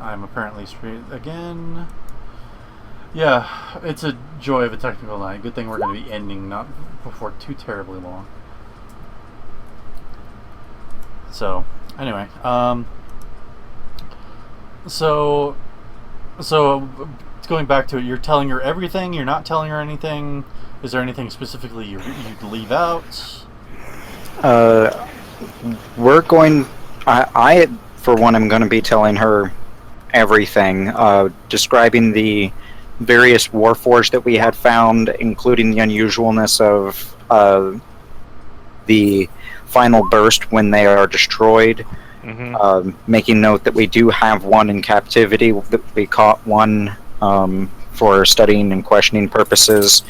I'm apparently straight again. Yeah, it's a joy of a technical night. Good thing we're going to be ending not before too terribly long. So, anyway, so going back to it, you're telling her everything. You're not telling her anything. Is there anything specifically you'd leave out? We're going. I for one, am going to be telling her everything, describing the various warforged that we had found, including the unusualness of the final burst when they are destroyed. Making note that we do have one in captivity, that we caught one for studying and questioning purposes.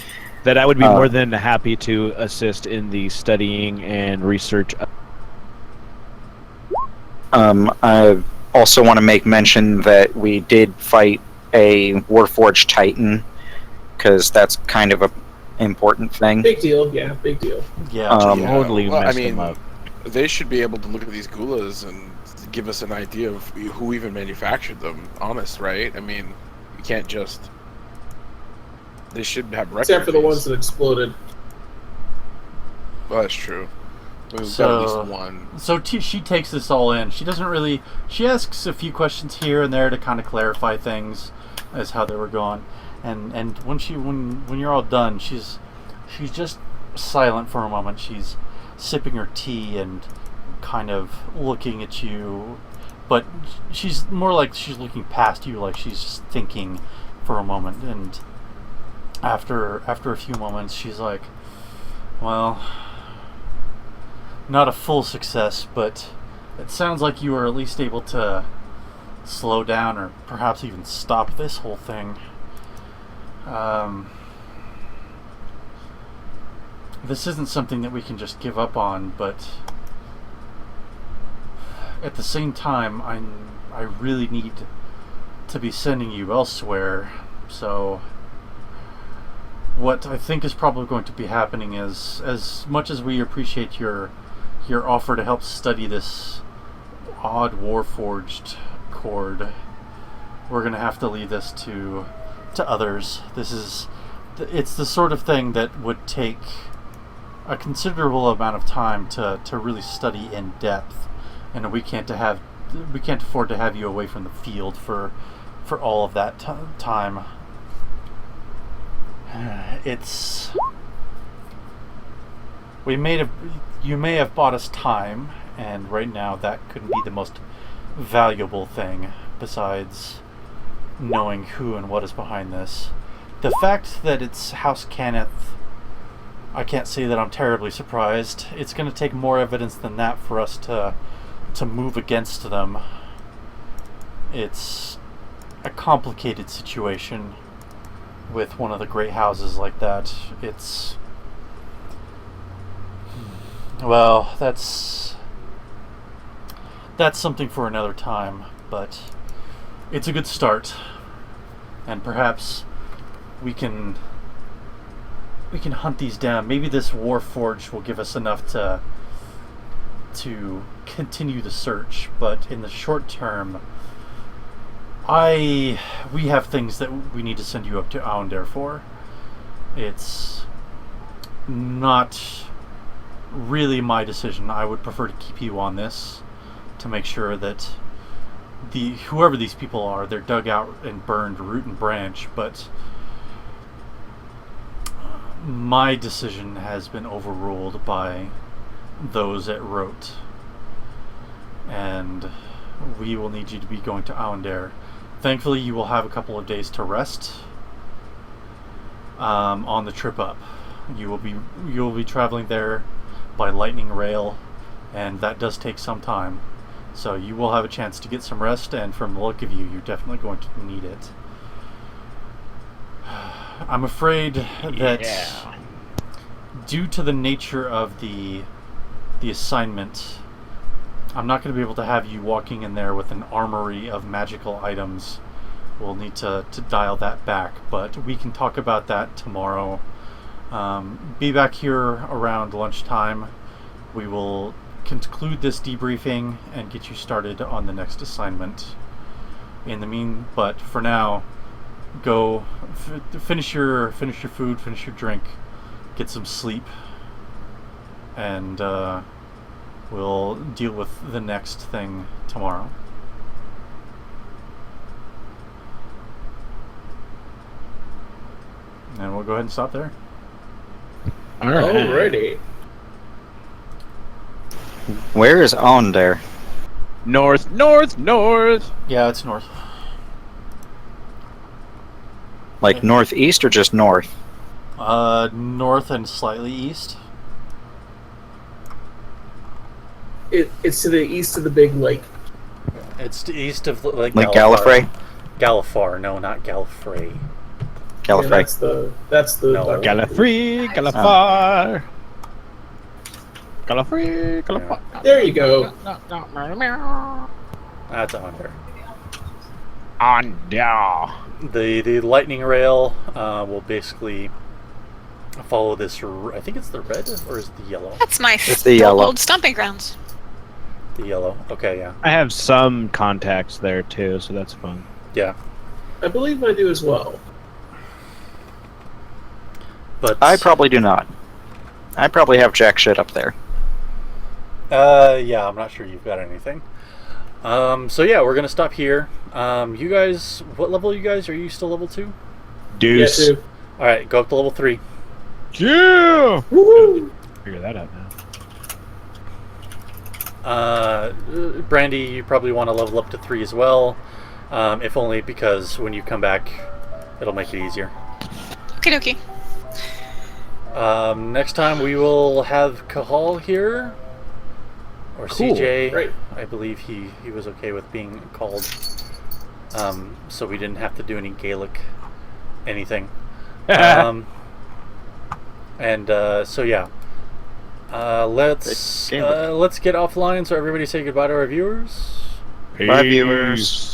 That I would be more than happy to assist in the studying and research. I also want to make mention that we did fight a Warforged Titan, because that's kind of a important thing. Big deal, yeah, big deal. Yeah, totally messed them up. They should be able to look at these Gulas and give us an idea of who even manufactured them. Honest, right? I mean, you can't just. They should have records. Except for the ones that exploded. Well, that's true. We've got at least one. So she takes this all in. She doesn't really. She asks a few questions here and there to kind of clarify things as how they were going, and when you're all done, she's just silent for a moment. She's sipping her tea and kind of looking at you, but she's more like she's looking past you, like she's just thinking for a moment. And after a few moments, she's like, well, not a full success, but it sounds like you were at least able to slow down or perhaps even stop this whole thing. This isn't something that we can just give up on, but at the same time, I really need to be sending you elsewhere. So what I think is probably going to be happening is, as much as we appreciate your offer to help study this odd Warforged cord, we're going to have to leave this to others. It's the sort of thing that would take a considerable amount of time to really study in depth, and we can't afford to have you away from the field for all of that time. You may have bought us time, and right now that couldn't be the most valuable thing besides knowing who and what is behind this. The fact that it's House Cannith, I can't say that I'm terribly surprised. It's going to take more evidence than that for us to move against them. It's a complicated situation with one of the great houses like that. Well, that's something for another time, but it's a good start, and perhaps we can hunt these down. Maybe this Warforged will give us enough to continue the search, but in the short term, we have things that we need to send you up to Aundair for. It's not really my decision. I would prefer to keep you on this to make sure that whoever these people are, they're dug out and burned root and branch, but my decision has been overruled by those at Rote, and we will need you to be going to Aundair. Thankfully, you will have a couple of days to rest on the trip up. You will be traveling there by lightning rail, and that does take some time. So you will have a chance to get some rest, and from the look of you, you're definitely going to need it. I'm afraid that due to the nature of the assignment, I'm not going to be able to have you walking in there with an armory of magical items. We'll need to dial that back, but we can talk about that tomorrow. Be back here around lunchtime. We will conclude this debriefing and get you started on the next assignment. But for now, go finish your food, finish your drink, get some sleep, and we'll deal with the next thing tomorrow. And we'll go ahead and stop there. All right. Alrighty. Where is Onder? North, north, north. Yeah, it's north. Like northeast or just north? North and slightly east. It's to the east of the big lake. It's to east of like Gallifrey? Gallifar, no, not Gallifrey. Gallifrey. Yeah, that's the No. Gallifrey, Gallifar. Gallifrey, Gallifar. There you go. That's under. On down. The lightning rail will basically follow this. I think it's the red, or is it the yellow? That's my It's the yellow. old stomping grounds. The yellow. Okay, yeah, I have some contacts there too, so that's fun. yeah. I believe I do as well. But I probably do not. I probably have jack shit up there. yeah, I'm not sure you've got anything. So yeah, we're gonna stop here. You guys, what level are you guys? Are you still level 2? Deuce. Yeah, too. All right, go up to level 3. Yeah. Woohoo! Figure that out now. Brandy, you probably want to level up to 3 as well, if only because when you come back, it'll make it easier. Okie dokie. Next time we will have Kahal here, or Cool. CJ. Right. I believe he was okay with being called, so we didn't have to do any Gaelic anything. So yeah, let's get offline so everybody say goodbye to our viewers. Bye, viewers.